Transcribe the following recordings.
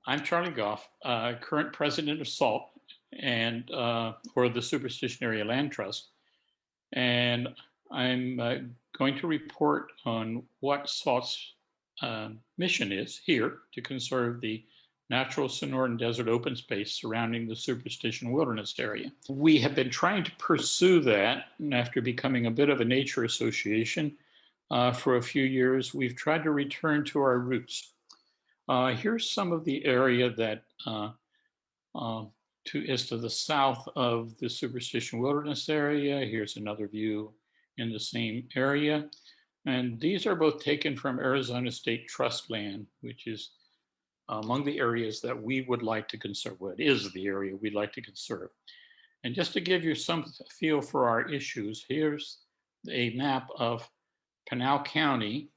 I'm Charlie Goff, current president of SALT and or the Superstition Area Land Trust, and I'm going to report on what SALT's mission is here to conserve the natural Sonoran Desert open space surrounding the Superstition Wilderness area. We have been trying to pursue that, and after becoming a bit of a nature association for a few years, we've tried to return to our roots. Here's some of the area that is to the south of the Superstition Wilderness area. Here's another view in the same area. And these are both taken from Arizona State Trust land, which is among the areas that we would like to conserve. Well, it is the area we'd like to conserve. And just to give you some feel for our issues, here's a map of Pinal County.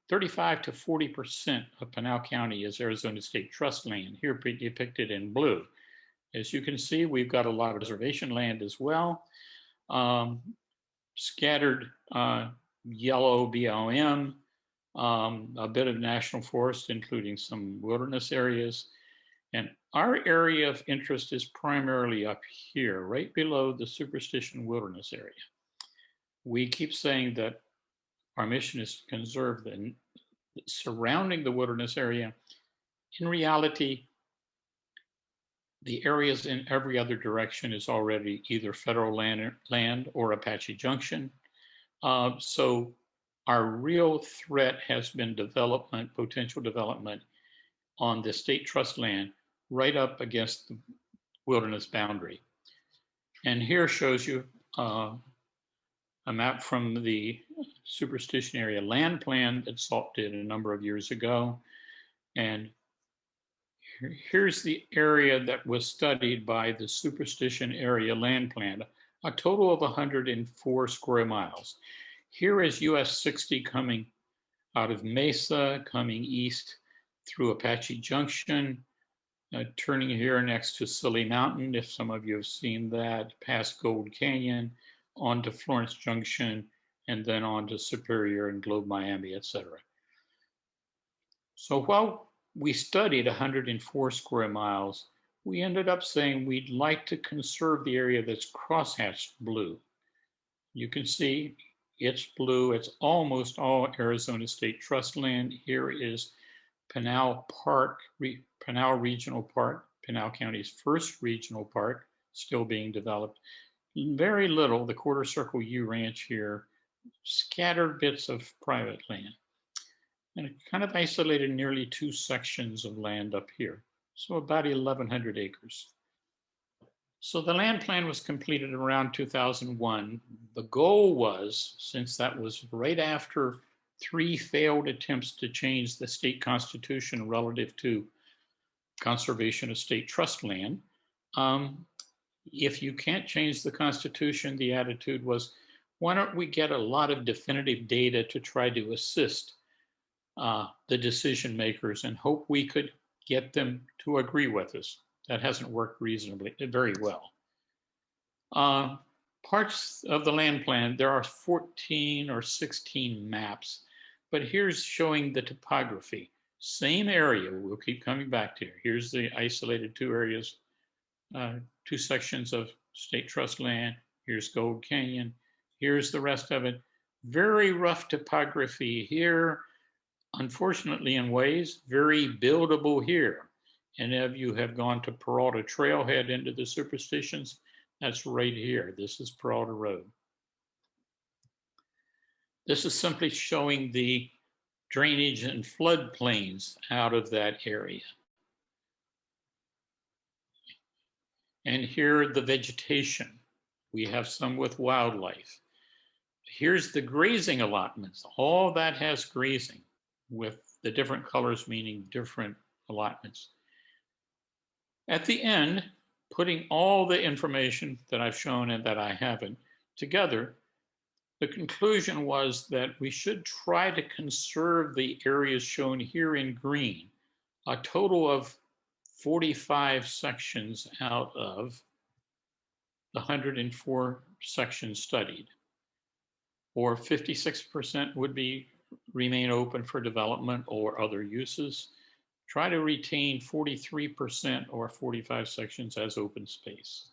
35 to 40% of Pinal County is Arizona State Trust land, here depicted in blue. As you can see, we've got a lot of reservation land as well. Scattered yellow BLM, a bit of national forest, including some wilderness areas. And our area of interest is primarily up here, right below the Superstition Wilderness area. We keep saying that our mission is to conserve the surrounding the wilderness area. In reality, the areas in every other direction is already either federal land or Apache Junction. So our real threat has been potential development on the state trust land right up against the wilderness boundary. And here shows you a map from the Superstition Area Land Plan that SALT did a number of years ago. And here's the area that was studied by the Superstition Area Land Plan, a total of 104 square miles. Here is US 60 coming out of Mesa, coming east through Apache Junction, turning here next to Silly Mountain, if some of you have seen that, past Gold Canyon, on to Florence Junction, and then on to Superior and Globe Miami, etc. So while we studied 104 square miles, we ended up saying we'd like to conserve the area that's crosshatched blue. You can see it's blue. It's almost all Arizona State Trust land. Here is Pinal Park, Pinal Regional Park, Pinal County's first regional park, still being developed. Very little, the Quarter Circle U Ranch here, scattered bits of private land, and it kind of isolated nearly 2 sections of land up here, so about 1,100 acres. So the land plan was completed around 2001. The goal was, since that was right after 3 failed attempts to change the state constitution relative to conservation of state trust land, if you can't change the Constitution, the attitude was, why don't we get a lot of definitive data to try to assist the decision makers and hope we could get them to agree with us. That hasn't worked very well. Parts of the land plan, there are 14 or 16 maps, but here's showing the topography. Same area, we'll keep coming back to here. Here's the isolated 2 areas, 2 sections of state trust land. Here's Gold Canyon. Here's the rest of it. Very rough topography here. Unfortunately, in ways, very buildable here. And if you have gone to Peralta Trailhead into the Superstitions, that's right here. This is Peralta Road. This is simply showing the drainage and floodplains out of that area. And here the vegetation. We have some with wildlife. Here's the grazing allotments. All that has grazing, with the different colors meaning different allotments. At the end, putting all the information that I've shown and that I haven't together, the conclusion was that we should try to conserve the areas shown here in green, a total of 45 sections out of the 104 sections studied, or 56% would remain open for development or other uses. try to retain 43% or 45 sections as open space.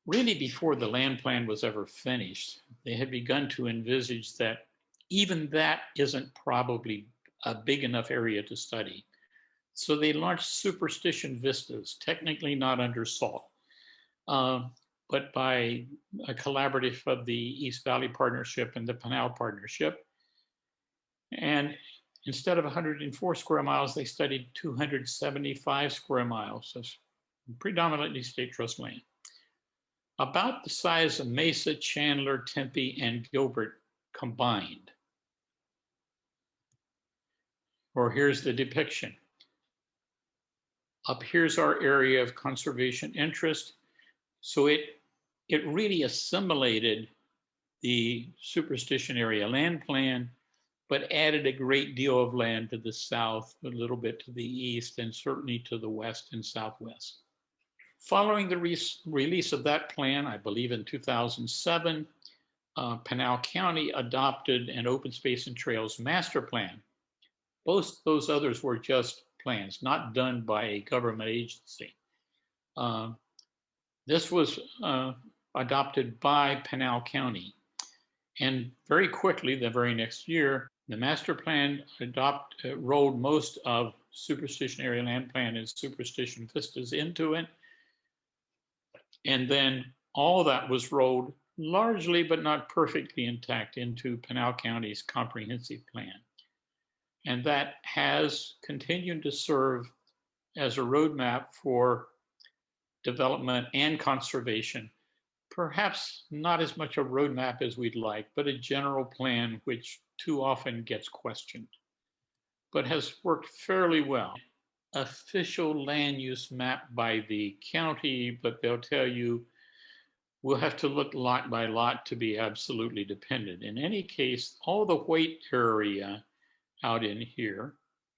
Really, before the land plan was ever finished, they had begun to envisage that even that isn't probably a big enough area to study. So they launched Superstition vistas, technically not under SALT, but by a collaborative of the East Valley Partnership and the Pinal Partnership. And instead of 104 square miles, they studied 275 square miles of predominantly state trust land, about the size of Mesa, Chandler, Tempe, and Gilbert combined. Or here's the depiction. Up here's our area of conservation interest. So it really assimilated the Superstition area land plan, but added a great deal of land to the south, a little bit to the east, and certainly to the west and southwest. Following the release of that plan, I believe in 2007, Pinal County adopted an open space and trails master plan. Both those others were just plans, not done by a government agency. This was adopted by Pinal County. And very quickly, the very next year, the master plan rolled most of Superstition area land plan and Superstition vistas into it. And then all that was rolled largely, but not perfectly intact, into Pinal County's comprehensive plan. And that has continued to serve as a roadmap for development and conservation. Perhaps not as much a roadmap as we'd like, but a general plan which too often gets questioned, but has worked fairly well. Official land use map by the county, but they'll tell you we'll have to look lot by lot to be absolutely dependent. In any case, all the white area out in here,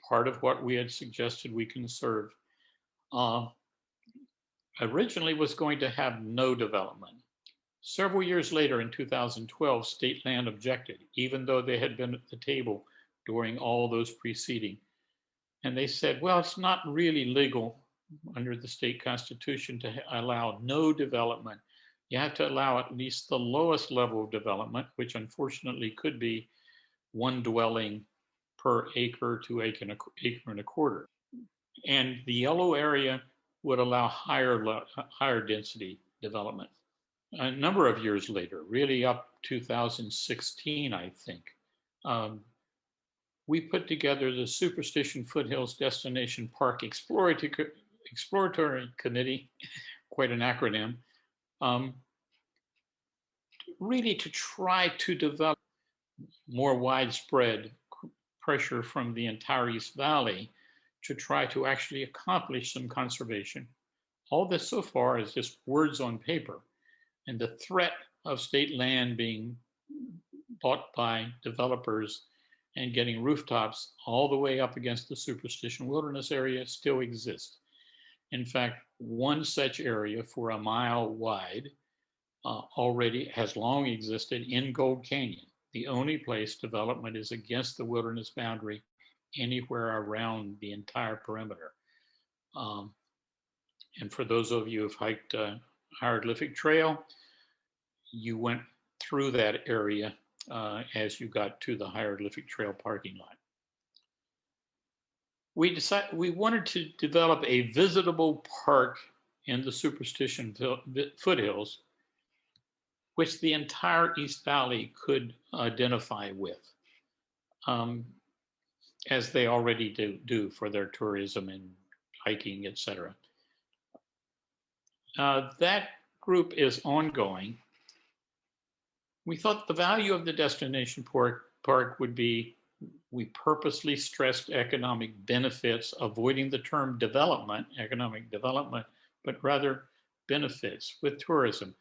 part of what we had suggested we conserve, originally was going to have no development. Several years later, in 2012, state land objected, even though they had been at the table during all those preceding. And they said, well, it's not really legal under the state constitution to allow no development. You have to allow at least the lowest level of development, which unfortunately could be one dwelling per acre to acre and a quarter. And the yellow area would allow higher density development. A number of years later, really up 2016, I think, we put together the Superstition Foothills Destination Park Exploratory Committee, quite an acronym, really to try to develop more widespread pressure from the entire East Valley to try to actually accomplish some conservation. All this so far is just words on paper, and the threat of state land being bought by developers and getting rooftops all the way up against the Superstition wilderness area still exists. In fact, one such area for a mile wide already has long existed in Gold Canyon. The only place development is against the wilderness boundary anywhere around the entire perimeter. And for those of you who've hiked Hieroglyphic Trail, you went through that area as you got to the Hieroglyphic Trail parking lot. We wanted to develop a visitable park in the Superstition foothills, which the entire East Valley could identify with, as they already do for their tourism and hiking, etc. That group is ongoing. We thought the value of the destination park would be, we purposely stressed economic benefits, avoiding the term development, economic development, but rather benefits with tourism.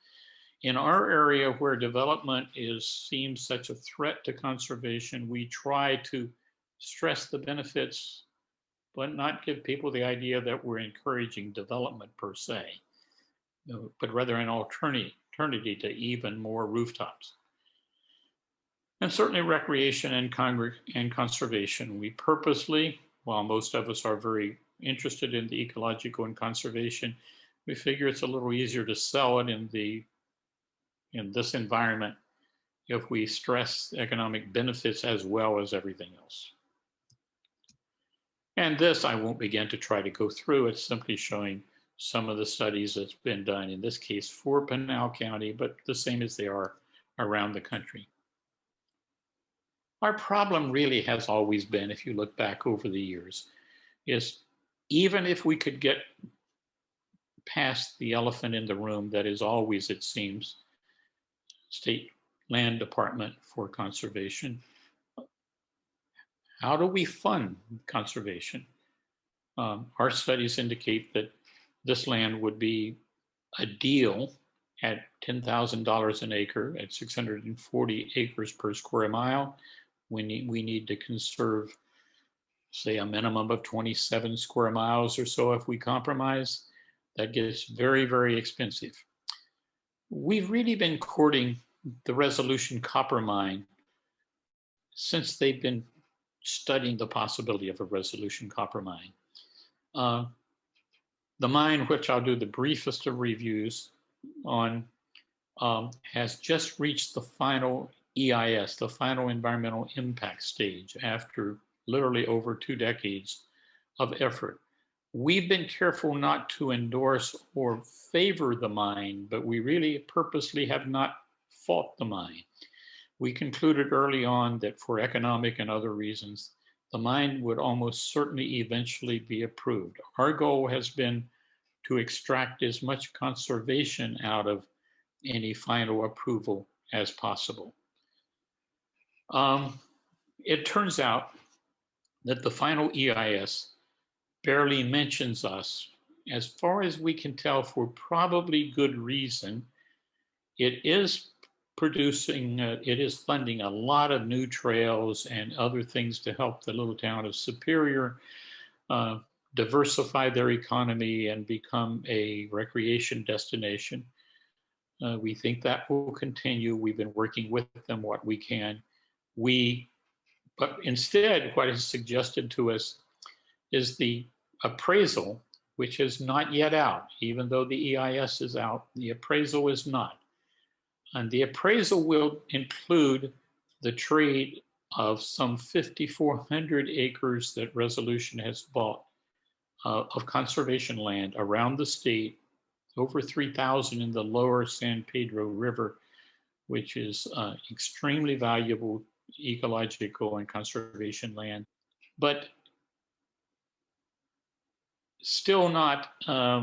In our area where development seems such a threat to conservation, we try to stress the benefits, but not give people the idea that we're encouraging development per se, but rather an alternative to even more rooftops. And certainly recreation and conservation. We purposely, while most of us are very interested in the ecological and conservation, we figure it's a little easier to sell it in this environment if we stress economic benefits as well as everything else. And this I won't begin to try to go through. It's simply showing some of the studies that's been done, in this case for Pinal County, but the same as they are around the country. Our problem really has always been, if you look back over the years, is even if we could get past the elephant in the room that is always, it seems, State Land Department for conservation, how do we fund conservation? Our studies indicate that this land would be a deal at $10,000 an acre at 640 acres per square mile. We need to conserve, say, a minimum of 27 square miles or so. If we compromise, that gets very, very expensive. We've really been courting the Resolution copper mine since they've been studying the possibility of a Resolution copper mine. The mine, which I'll do the briefest of reviews on, has just reached the final EIS, the final environmental impact stage, after literally over 2 decades of effort. We've been careful not to endorse or favor the mine, but we really purposely have not fought the mine. We concluded early on that for economic and other reasons, the mine would almost certainly eventually be approved. Our goal has been to extract as much conservation out of any final approval as possible. It turns out that the final EIS barely mentions us. As far as we can tell, for probably good reason. It is it is funding a lot of new trails and other things to help the little town of Superior diversify their economy and become a recreation destination. We think that will continue. We've been working with them what we can. But instead, what is suggested to us is the appraisal, which is not yet out. Even though the EIS is out, the appraisal is not. And the appraisal will include the trade of some 5,400 acres that Resolution has bought of conservation land around the state, over 3,000 in the lower San Pedro River, which is extremely valuable ecological and conservation land, but still not,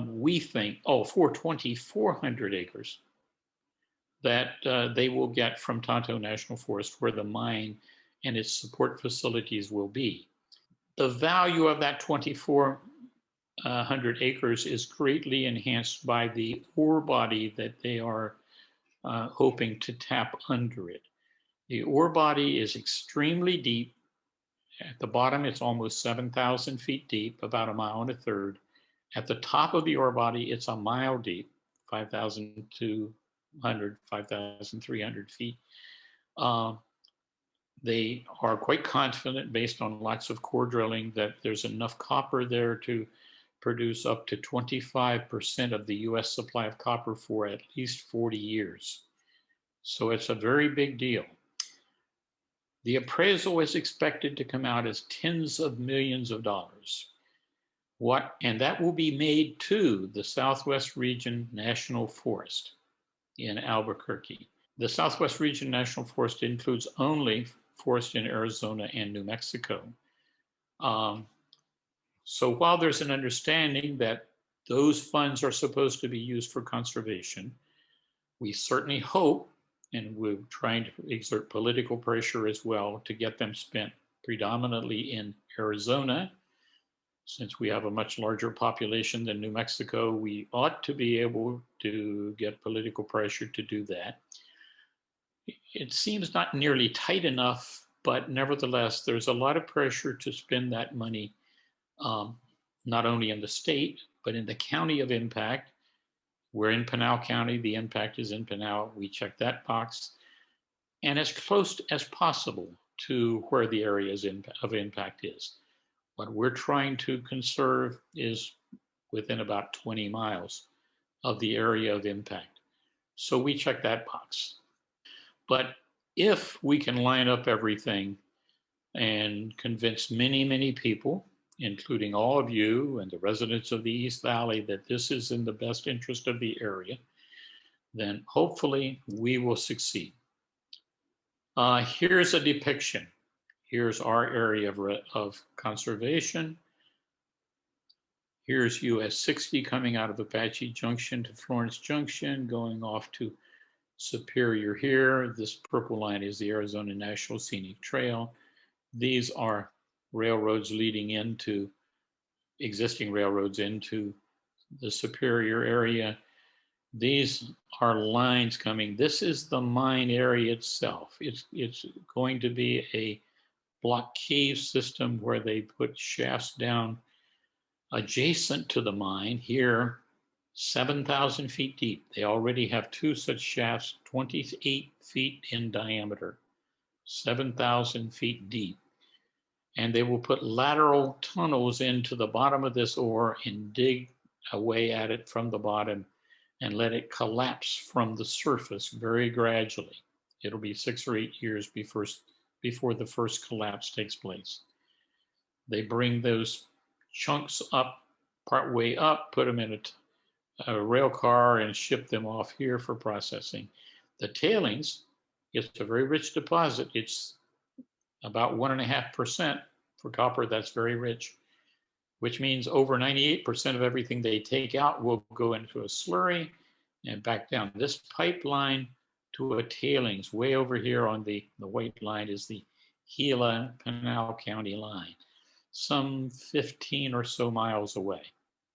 we think, for 2,400 acres that they will get from Tonto National Forest, where the mine and its support facilities will be. The value of that 2,400 acres is greatly enhanced by the ore body that they are hoping to tap under it. The ore body is extremely deep. At the bottom, it's almost 7,000 feet deep, about 1.25 miles. At the top of the ore body, it's 1 mile deep, 5,200, 5,300 feet. They are quite confident, based on lots of core drilling, that there's enough copper there to produce up to 25% of the US supply of copper for at least 40 years. So it's a very big deal. The appraisal is expected to come out as tens of millions of dollars. And that will be made to the Southwest Region National Forest in Albuquerque. The Southwest Region National Forest includes only forest in Arizona and New Mexico. So while there's an understanding that those funds are supposed to be used for conservation, we certainly hope, and we're trying to exert political pressure as well, to get them spent predominantly in Arizona. Since we have a much larger population than New Mexico, we ought to be able to get political pressure to do that. It seems not nearly tight enough, but nevertheless, there's a lot of pressure to spend that money, not only in the state, but in the county of impact. We're in Pinal County, the impact is in Pinal, we check that box. and as close as possible to where the area of impact is. What we're trying to conserve is within about 20 miles of the area of impact. So we check that box. But if we can line up everything and convince many, many people, including all of you and the residents of the East Valley, that this is in the best interest of the area, then hopefully we will succeed. Here's a depiction. Here's our area of conservation. Here's US 60 coming out of Apache Junction to Florence Junction, going off to Superior here. This purple line is the Arizona National Scenic Trail. These are railroads leading into, existing railroads into the Superior area. These are lines coming. This is the mine area itself. It's going to be a block cave system where they put shafts down adjacent to the mine here, 7,000 feet deep. They already have two such shafts, 28 feet in diameter, 7,000 feet deep. And they will put lateral tunnels into the bottom of this ore and dig away at it from the bottom and let it collapse from the surface very gradually. It'll be 6 or 8 years before the first collapse takes place. They bring those chunks up, part way up, put them in a rail car and ship them off here for processing. The tailings, it's a very rich deposit. It's about 1.5% for copper. That's very rich, which means over 98% of everything they take out will go into a slurry and back down. This pipeline to a tailings way over here on the white line is the Gila Pinal County line, some 15 or so miles away.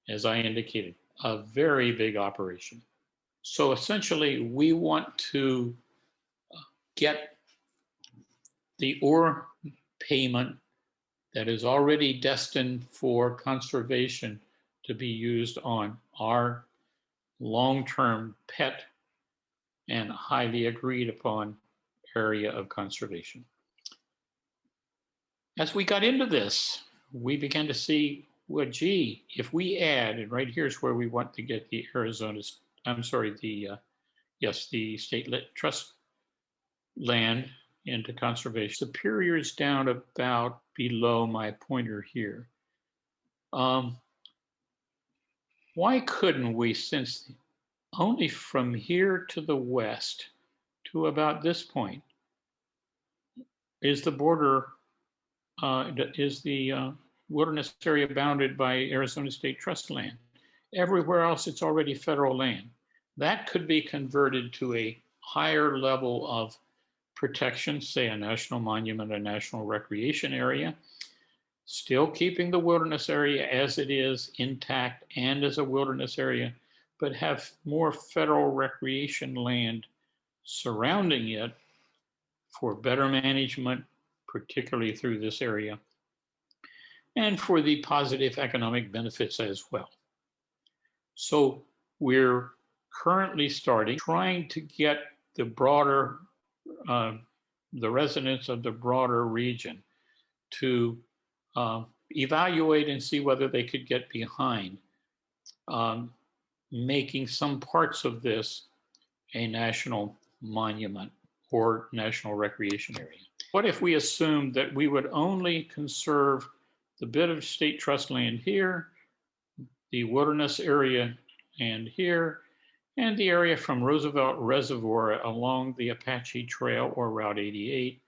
As I indicated, a very big operation. So essentially, we want to get the ore payment that is already destined for conservation to be used on our long-term pet and highly agreed upon area of conservation. As we got into this, we began to see, well, gee, if we add, and right here's where we want to get the the state trust land into conservation. Superior is down about below my pointer here. Why couldn't we, since only from here to the west to about this point is the border, is the wilderness area bounded by Arizona State Trust land. Everywhere else, it's already federal land. That could be converted to a higher level of protection, say a national monument, a national recreation area, still keeping the wilderness area as it is intact and as a wilderness area, but have more federal recreation land surrounding it for better management, particularly through this area, and for the positive economic benefits as well. So we're currently trying to get the broader, the residents of the broader region to evaluate and see whether they could get behind making some parts of this a national monument or national recreation area. What if we assumed that we would only conserve the bit of state trust land here, the wilderness area and here, and the area from Roosevelt Reservoir along the Apache Trail or Route 88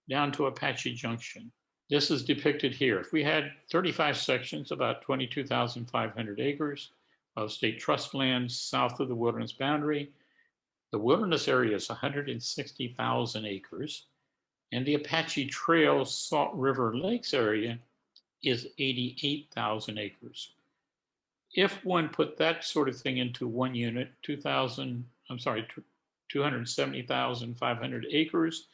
down to Apache Junction. This is depicted here. If we had 35 sections, about 22,500 acres of state trust land south of the wilderness boundary, the wilderness area is 160,000 acres, and the Apache Trail Salt River Lakes area is 88,000 acres. If one put that sort of thing into one unit, 270,500 acres,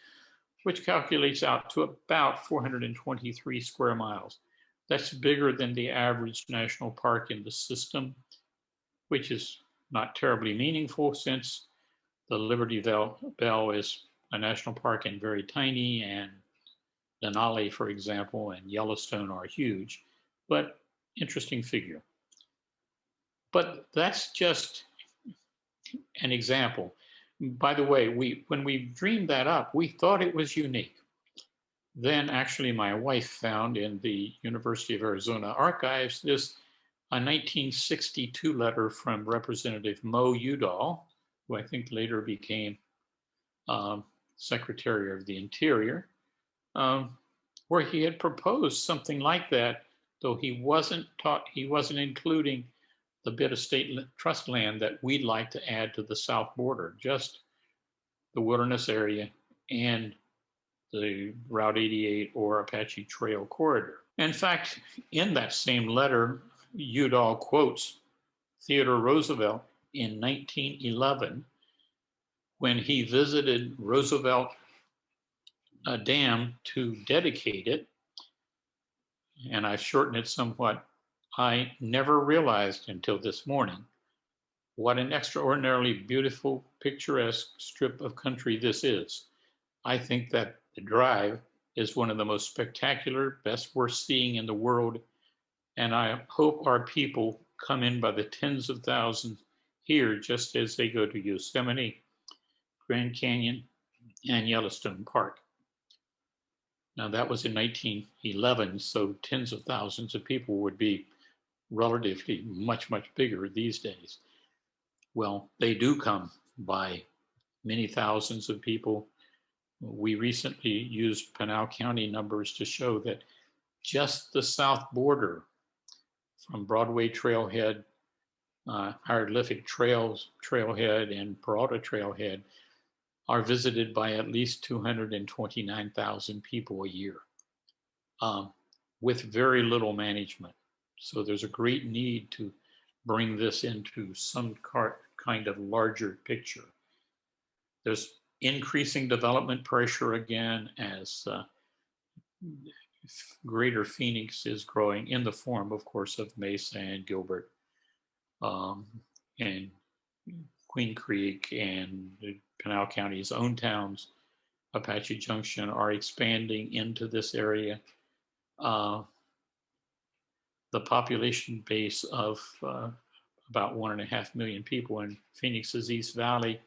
which calculates out to about 423 square miles. That's bigger than the average national park in the system, which is not terribly meaningful since the Liberty Bell is a national park and very tiny, and Denali, for example, and Yellowstone are huge, but interesting figure. But that's just an example. By the way, when we dreamed that up, we thought it was unique. Then actually my wife found in the University of Arizona archives this a 1962 letter from Representative Mo Udall, who I think later became Secretary of the Interior, where he had proposed something like that, though he wasn't including the bit of state trust land that we'd like to add to the south border, just the wilderness area and the Route 88 or Apache Trail corridor. In fact, in that same letter, Udall quotes Theodore Roosevelt in 1911 when he visited Roosevelt Dam to dedicate it, and I've shortened it somewhat. I never realized until this morning what an extraordinarily beautiful, picturesque strip of country this is. I think that the drive is one of the most spectacular, best worth seeing in the world, and I hope our people come in by the tens of thousands here just as they go to Yosemite, Grand Canyon, and Yellowstone Park. Now that was in 1911, so tens of thousands of people would be relatively much, much bigger these days. Well, they do come by many thousands of people. We recently used Pinal County numbers to show that just the south border from Broadway Trailhead, Hieroglyphic Trailhead, and Peralta Trailhead are visited by at least 229,000 people a year with very little management. So there's a great need to bring this into some kind of larger picture. There's increasing development pressure again as Greater Phoenix is growing in the form, of course, of Mesa and Gilbert and Queen Creek and Pinal County's own towns, Apache Junction, are expanding into this area. The population base of about 1.5 million people in Phoenix's East Valley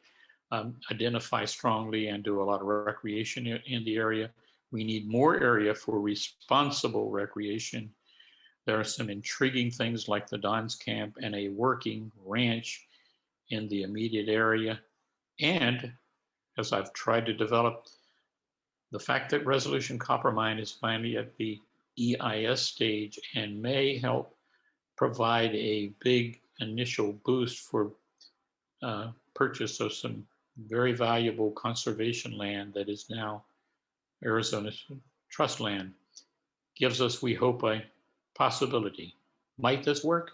identify strongly and do a lot of recreation in the area. We need more area for responsible recreation. There are some intriguing things like the Don's Camp and a working ranch in the immediate area. And as I've tried to develop, the fact that Resolution Copper Mine is finally at the EIS stage and may help provide a big initial boost for purchase of some very valuable conservation land that is now Arizona's trust land, gives us, we hope, a possibility. Might this work?